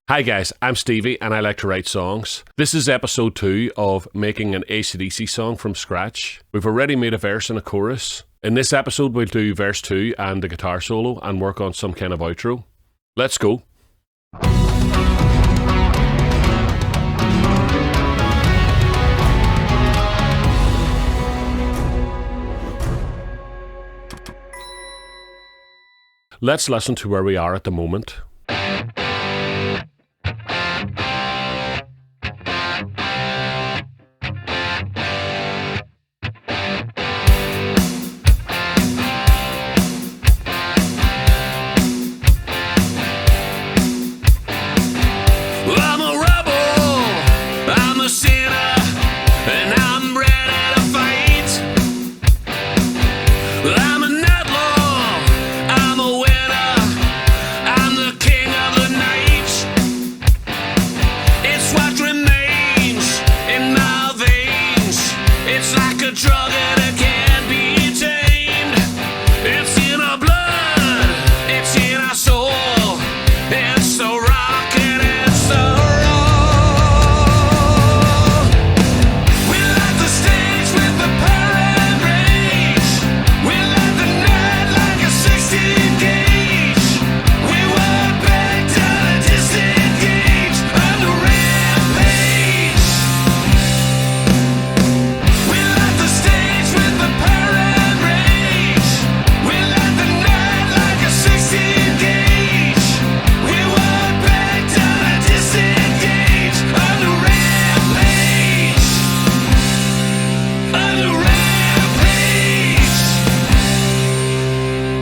Hi guys, I'm Stevie and I like to write songs. This is episode 2 of making an AC/DC song from scratch. We've already made a verse and a chorus. In this episode we'll do verse 2 and the guitar solo and work on some kind of outro. Let's go. Let's listen to where we are at the moment.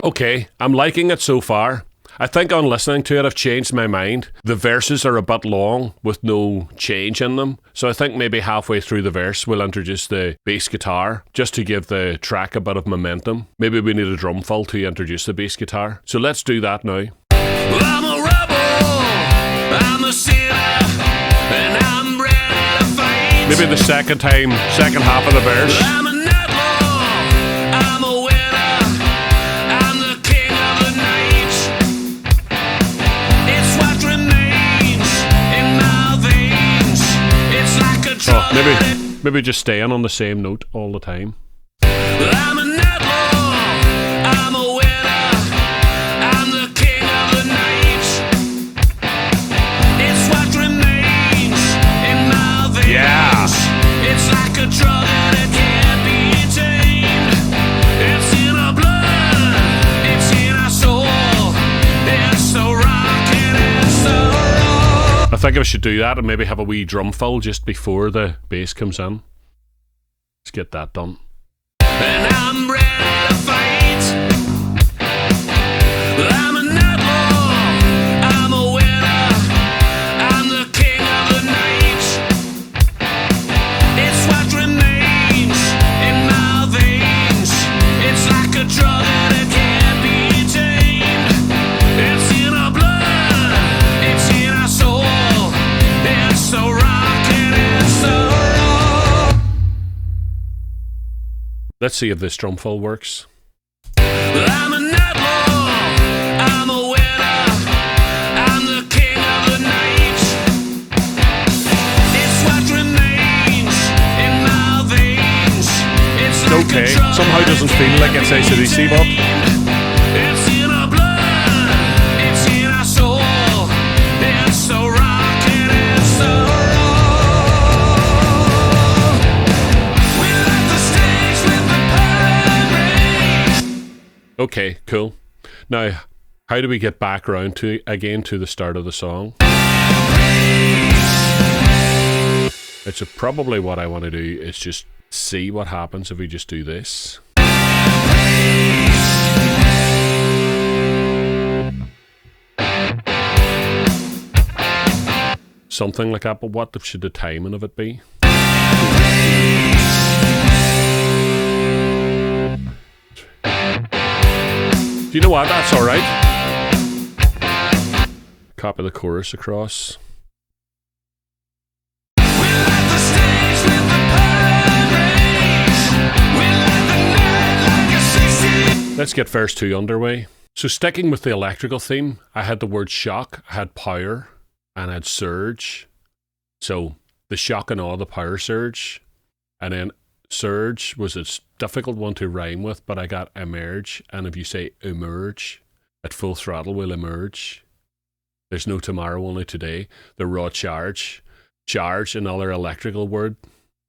Okay, I'm liking it so far. I think on listening to it I've changed my mind. The verses are a bit long with no change in them, so I think maybe halfway through the verse we'll introduce the bass guitar just to give the track a bit of momentum. Maybe we need a drum fill to introduce the bass guitar. So let's do that now. Well, I'm a rebel, I'm a sinner, and I'm ready to fight. Maybe the second half of the verse. I'm an outlaw, I'm a winner, I'm the king of the night. It's what remains in my veins. It's like a drug. Maybe just staying on the same note all the time. I'm an outlaw, I'm a winner, I'm the king of the night. It's what remains in my veins. Yeah. It's like a drug and it can't be tamed. It's in our blood, it's in our soul. It's so rockin', it's so raw. I think I should do that and maybe have a wee drum fill just before the bass comes in. Let's get that done. And I'm ready to fight. I'm an outlaw, I'm a winner, I'm the king of the night. It's what remains in my veins. It's like a drug and it can't be tamed. It's in our blood, it's in our soul. It's so rockin', it's so raw. Let's see if this drum fill works. I'm an outlaw, I'm a winner, I'm the king of the night. It's what remains in my veins. It's like Okay, a drug somehow doesn't feel like it's AC/DC, but it's in our blood, it's in our soul. It's so rockin', it's so raw. We left the stage with the parade. okay, cool. Now, how do we get back around to the start of the song? It's probably what I want to do is just see what happens if we just do this. Something like that, but what should the timing of it be? Do you know what? That's alright. Copy the chorus across. We left the stage with the parade. We left the night like a 60. Let's get verse 2 underway. So sticking with the electrical theme, I had the word shock, I had power, and I had surge. So the shock and awe, the power surge, and then surge was a difficult one to rhyme with, but I got emerge, and if you say emerge at full throttle, will emerge. There's no tomorrow, only today. The raw charge, another electrical word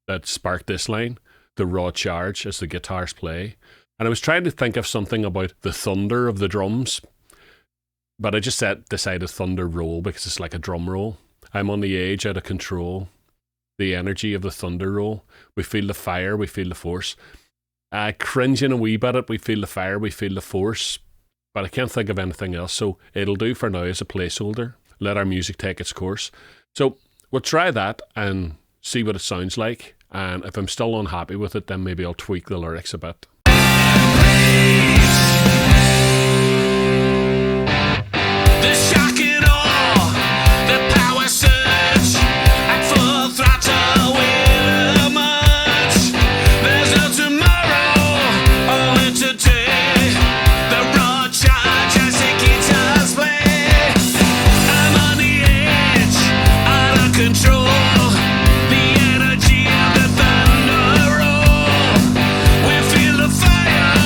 that sparked this line. The raw charge as the guitars play. And I was trying to think of something about the thunder of the drums, but I just decided thunder roll because it's like a drum roll. I'm on the edge, out of control. The energy of the thunder roll. We feel the fire, we feel the force. Cringing a wee bit at we feel the fire, we feel the force, but I can't think of anything else, so it'll do for now as a placeholder. Let our music take its course. So we'll try that and see what it sounds like, and if I'm still unhappy with it, then maybe I'll tweak the lyrics a bit. The shock and awe, the power surge, at full throttle will emerge. There's no tomorrow, only today. The raw charge as the guitars play. I'm on the edge, out of control. The energy of the thunder roll. We feel the fire,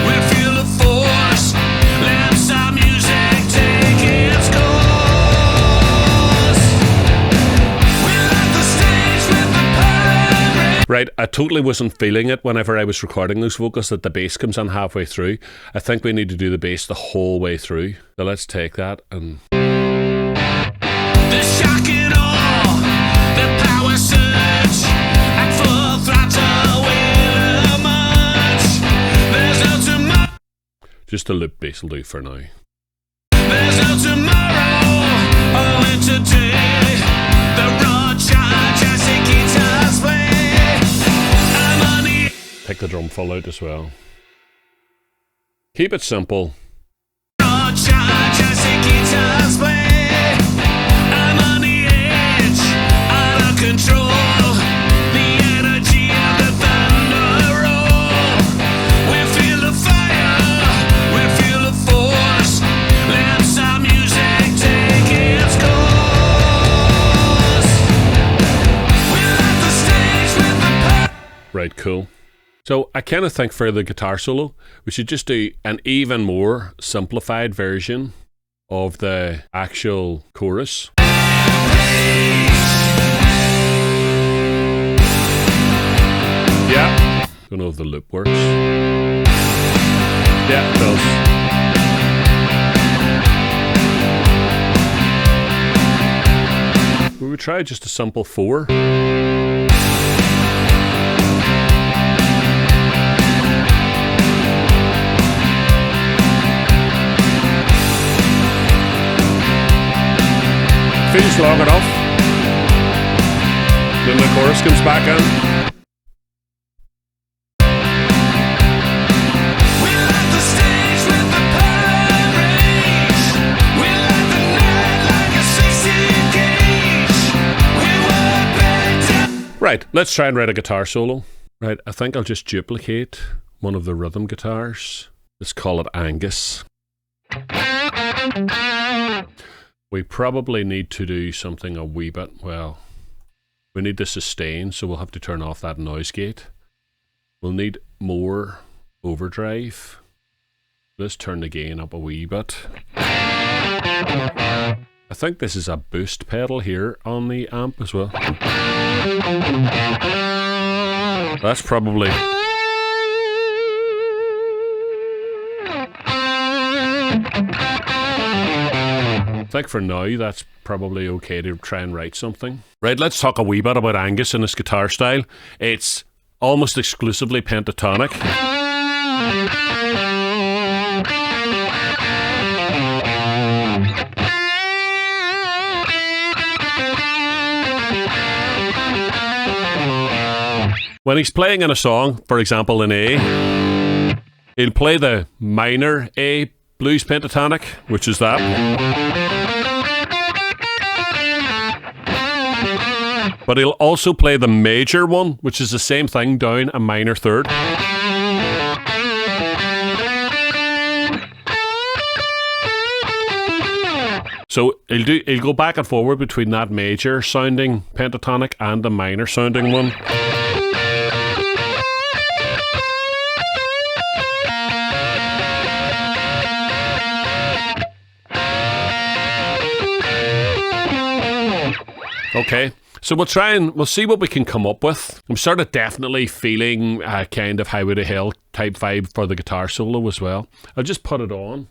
we feel the force. Let some music take its course. We left the stage with the parade. Right, I totally wasn't feeling it whenever I was recording those vocals that the bass comes on halfway through. I think we need to do the bass the whole way through. So let's take that and... The shock and awe, the power surge, at full throttle will emerge. There's no tomorrow, just a loop bass will do for now. there's no tomorrow, only today. The raw charge as the guitars play. I'm on the Take the drum full out as well. Keep it simple. raw charge as the guitars play. I'm on the edge, out of control. The energy of the thunder roll. We feel the fire, we feel the force. Let some music take its course. We left the stage with the Right, cool. So I kind of think for the guitar solo, we should just do an even more simplified version of the actual chorus. Yeah. Don't know if the loop works. Yeah, it does. We would try just a simple 4. Feels long enough. Then the chorus comes back in. We left the stage with the parade. We left the night like a 16 gauge. We were bent down. Right, let's try and write a guitar solo. Right, I think I'll just duplicate one of the rhythm guitars. Let's call it Angus. We probably need to do something a wee bit, well, we need to sustain, so we'll have to turn off that noise gate. We'll need more overdrive. Let's turn the gain up a wee bit. I think this is a boost pedal here on the amp as well. That's probably... I think for now that's probably okay to try and write something. Right, let's talk a wee bit about Angus and his guitar style. It's almost exclusively pentatonic. When he's playing in a song, for example in A, he'll play the minor A blues pentatonic, which is that. But he'll also play the major one, which is the same thing, down a minor third. So he'll go back and forward between that major sounding pentatonic and the minor sounding one. Okay, so we'll see what we can come up with. I'm sort of definitely feeling a kind of Highway to Hell type vibe for the guitar solo as well. I'll just put it on.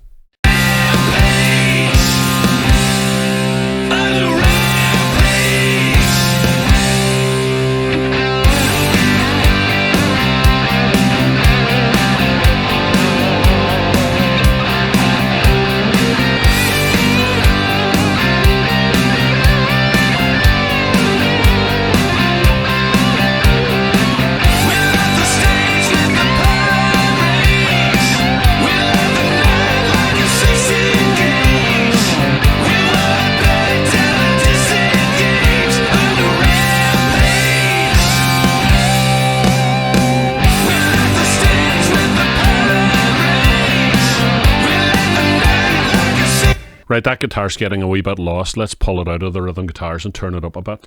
Right, that guitar's getting a wee bit lost. Let's pull it out of the rhythm guitars and turn it up a bit.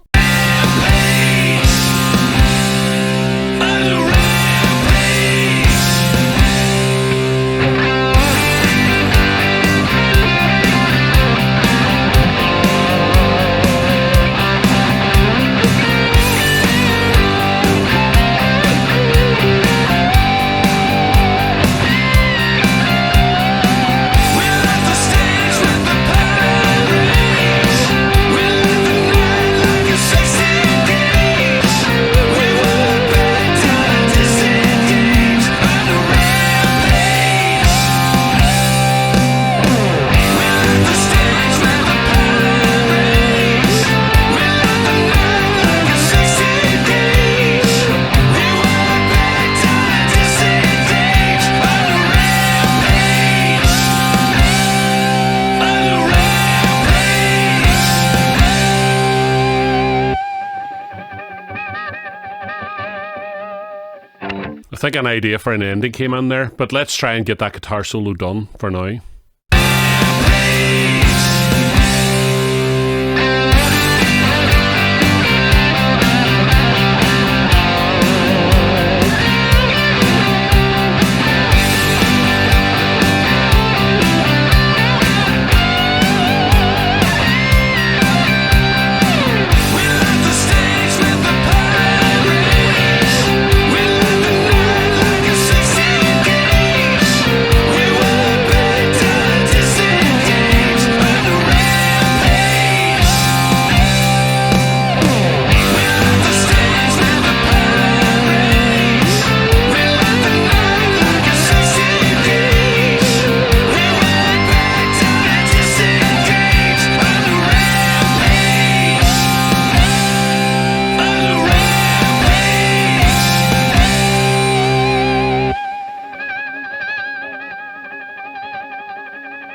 I think an idea for an ending came in there, but let's try and get that guitar solo done for now.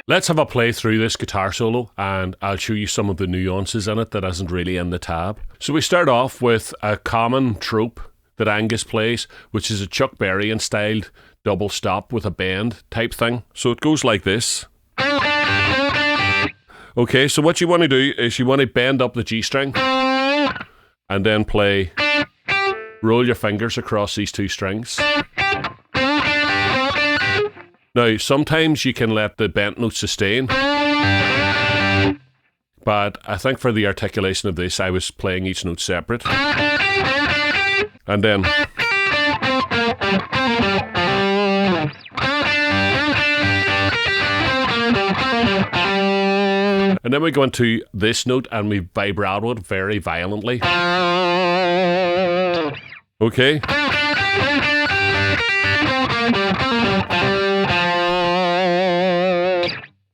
Let's have a play through this guitar solo and I'll show you some of the nuances in it that isn't really in the tab. So we start off with a common trope that Angus plays, which is a Chuck Berry styled double stop with a bend type thing. So it goes like this. Okay, so what you want to do is you want to bend up the G string and then play, roll your fingers across these two strings. Now, sometimes you can let the bent note sustain, but I think for the articulation of this, I was playing each note separate. And then... And then we go into this note and we vibrato it very violently. Okay?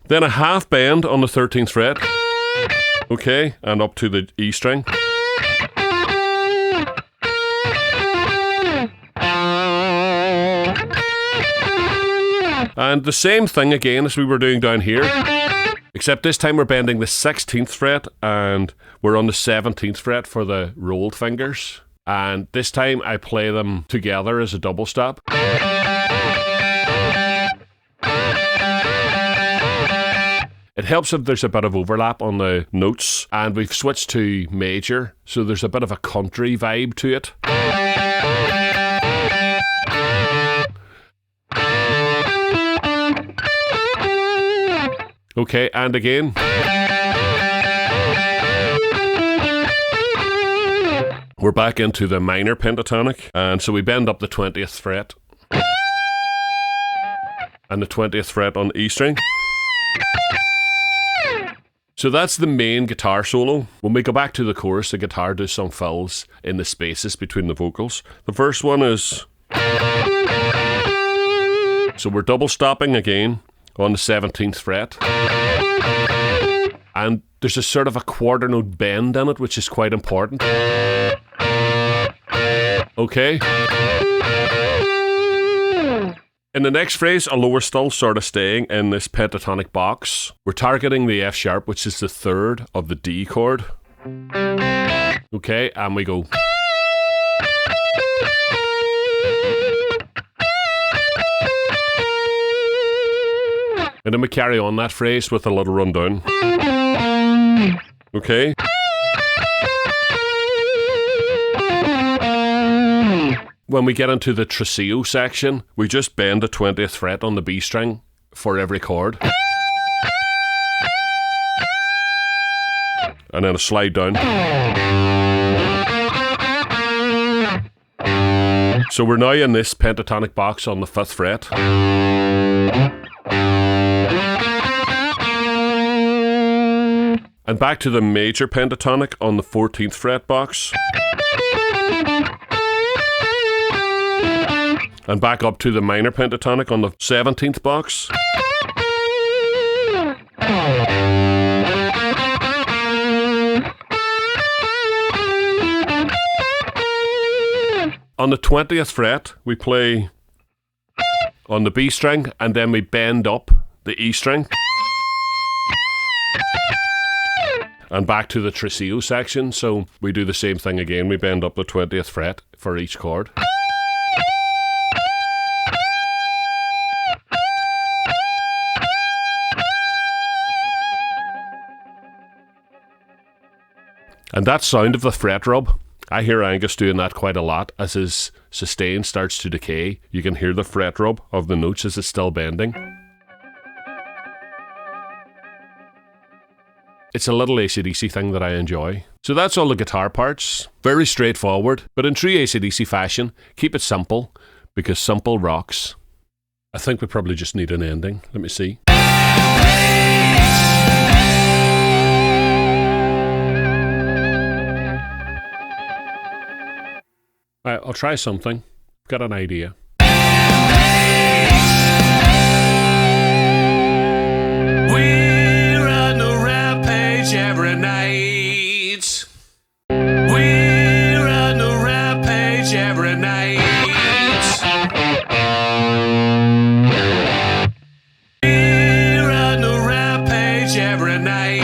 Then a half bend on the 13th fret. Okay, and up to the E string. And the same thing again as we were doing down here, except this time we're bending the 16th fret and we're on the 17th fret for the rolled fingers. And this time I play them together as a double stop. It helps if there's a bit of overlap on the notes, and we've switched to major, so there's a bit of a country vibe to it. Okay, and again. We're back into the minor pentatonic, and so we bend up the 20th fret and the 20th fret on the E string. So that's the main guitar solo. When we go back to the chorus, the guitar does some fills in the spaces between the vocals. The first one is... So we're double stopping again on the 17th fret. And there's a sort of a quarter note bend in it, which is quite important. Okay. In the next phrase, although we're still sort of staying in this pentatonic box, we're targeting the F sharp, which is the third of the D chord. Okay, and we go. And then we carry on that phrase with a little rundown. Okay. When we get into the tresillo section, we just bend the 20th fret on the B string for every chord. And then a slide down. So we're now in this pentatonic box on the 5th fret. And back to the major pentatonic on the 14th fret box. And back up to the minor pentatonic on the 17th box. On the 20th fret, we play on the B string, and then we bend up the E string. And back to the tresillo section, so we do the same thing again. We bend up the 20th fret for each chord. And that sound of the fret rub, I hear Angus doing that quite a lot. As his sustain starts to decay, you can hear the fret rub of the notes as it's still bending. It's a little AC/DC thing that I enjoy. So that's all the guitar parts. Very straightforward, but in true AC/DC fashion, keep it simple, because simple rocks. I think we probably just need an ending. Let me see. Right, I'll try something. Got an idea. We're on a rampage every night. We're on a rampage every night. We're on a rampage every night.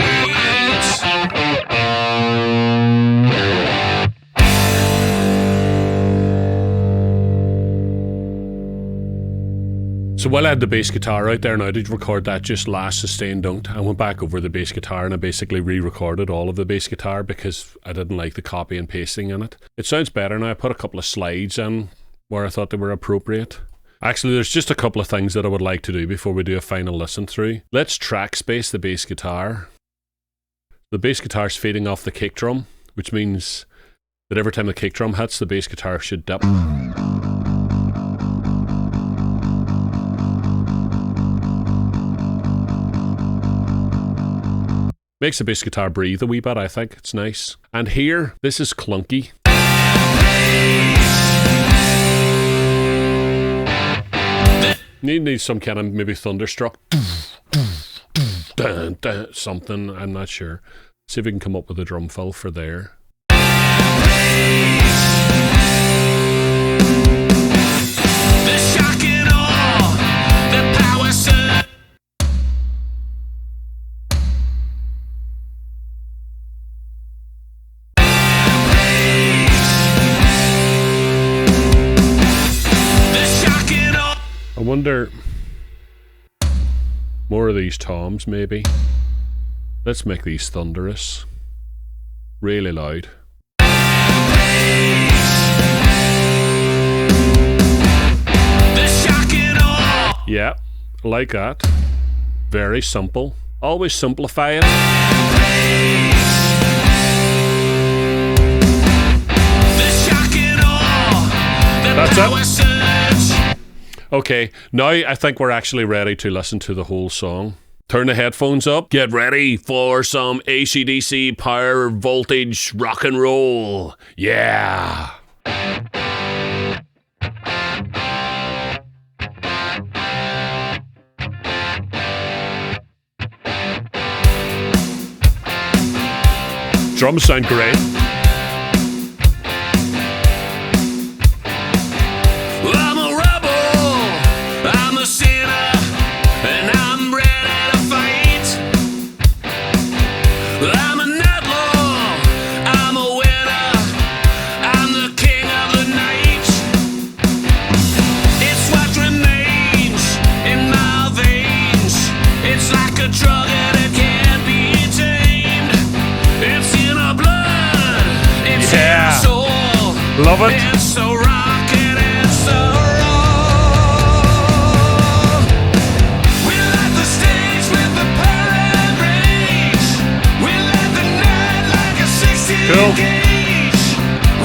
So while I had the bass guitar out there, now I did record that just last sustain don't. I went back over the bass guitar and I basically re-recorded all of the bass guitar because I didn't like the copy and pasting in it. It sounds better now. I put a couple of slides in where I thought they were appropriate. Actually, there's just a couple of things that I would like to do before we do a final listen through. Let's track space the bass guitar. The bass guitar's feeding off the kick drum, which means that every time the kick drum hits, the bass guitar should dip. Makes the bass guitar breathe a wee bit, I think. It's nice. And here, this is clunky. You need some kind of maybe thunderstruck. Something, I'm not sure. See if we can come up with a drum fill for there. The shock and awe, the power surge. I wonder, more of these toms maybe. Let's make these thunderous. Really loud. Yeah, like that. Very simple. Always simplify it. That's it. Okay, now I think we're actually ready to listen to the whole song. Turn the headphones up. Get ready for some AC/DC power voltage rock and roll. Yeah. Drums sound great. I'm a rebel, I'm a sinner, and I'm ready to fight. I'm an outlaw, I'm a winner, I'm the king of the night. It's what remains in my veins. It's like a drug and it can't be tamed. It's in our blood, it's in our soul. Love it. It's so rockin', it's so raw. We light the stage with the power and rage. We light the night like a 16 Cool. gauge.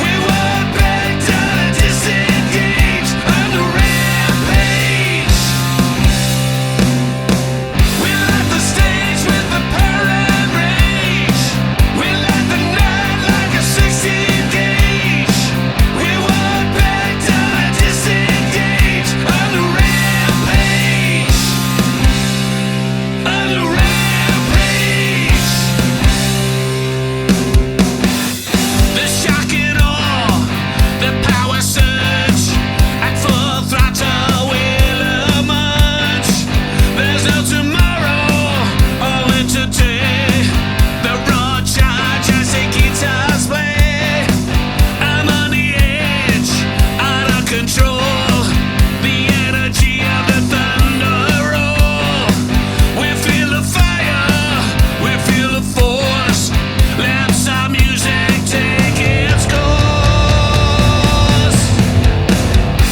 We were back to disengage on the rampage. We light the stage with the power and rage. We light the night like a 16 gauge. We were back to disengage on the rampage. On the rampage. The shock and awe, the power surge, at full throttle we'll emerge. There's no tomorrow, only today. The raw charge as the guitars play. I'm on the edge, out of control. The energy of the thunder roll. We feel the fire, we feel the force. Let some music take its course.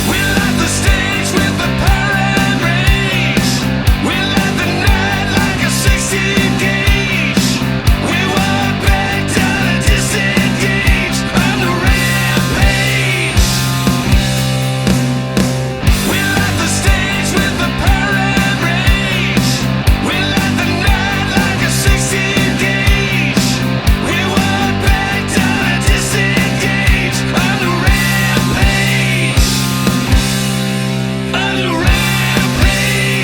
We light the stage with the power and rage. We light the night like a 16 gauge. We were back to disengage on the rampage. We light the stage with the power and rage. We light the night like a 16 gauge. We were back to disengage on the rampage. On the rampage.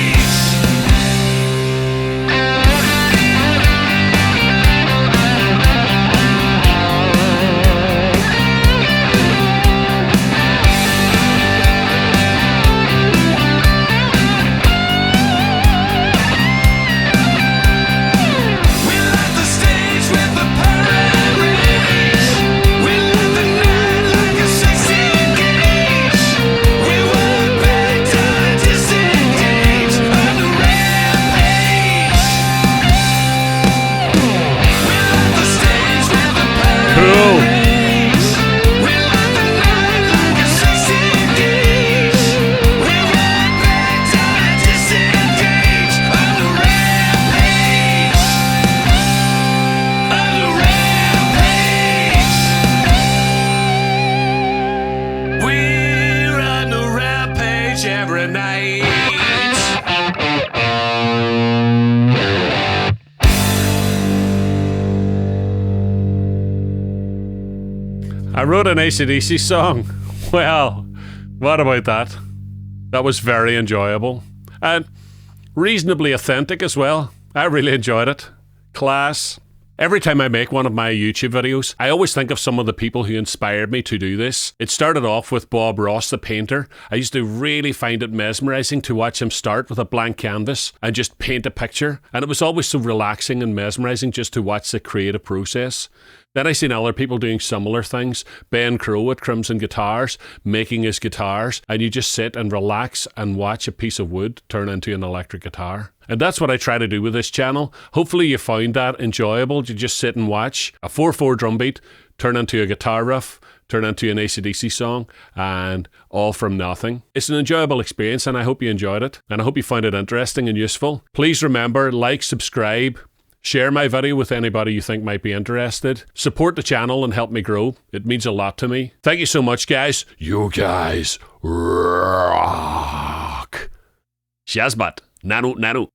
We light the stage with the power and rage. We light the night like a 16 gauge. We were back to disengage on the rampage. We light the stage with the power Cool. and rage. We light the night like a 16 gauge. We were back to disengage on the rampage. On the rampage. We're on the rampage every night. I wrote an AC/DC song. Well, what about that? That was very enjoyable. And reasonably authentic as well. I really enjoyed it. Class. Every time I make one of my YouTube videos, I always think of some of the people who inspired me to do this. It started off with Bob Ross, the painter. I used to really find it mesmerizing to watch him start with a blank canvas and just paint a picture. And it was always so relaxing and mesmerizing just to watch the creative process. Then I seen other people doing similar things. Ben Crow at Crimson Guitars making his guitars, and you just sit and relax and watch a piece of wood turn into an electric guitar. And that's what I try to do with this channel. Hopefully you found that enjoyable. You just sit and watch a 4/4 drum beat turn into a guitar riff, turn into an AC/DC song, and all from nothing. It's an enjoyable experience, and I hope you enjoyed it, and I hope you found it interesting and useful. Please remember, like, subscribe, share my video with anybody you think might be interested. Support the channel and help me grow. It means a lot to me. Thank you so much, guys. You guys rock. Shazbot. Nano.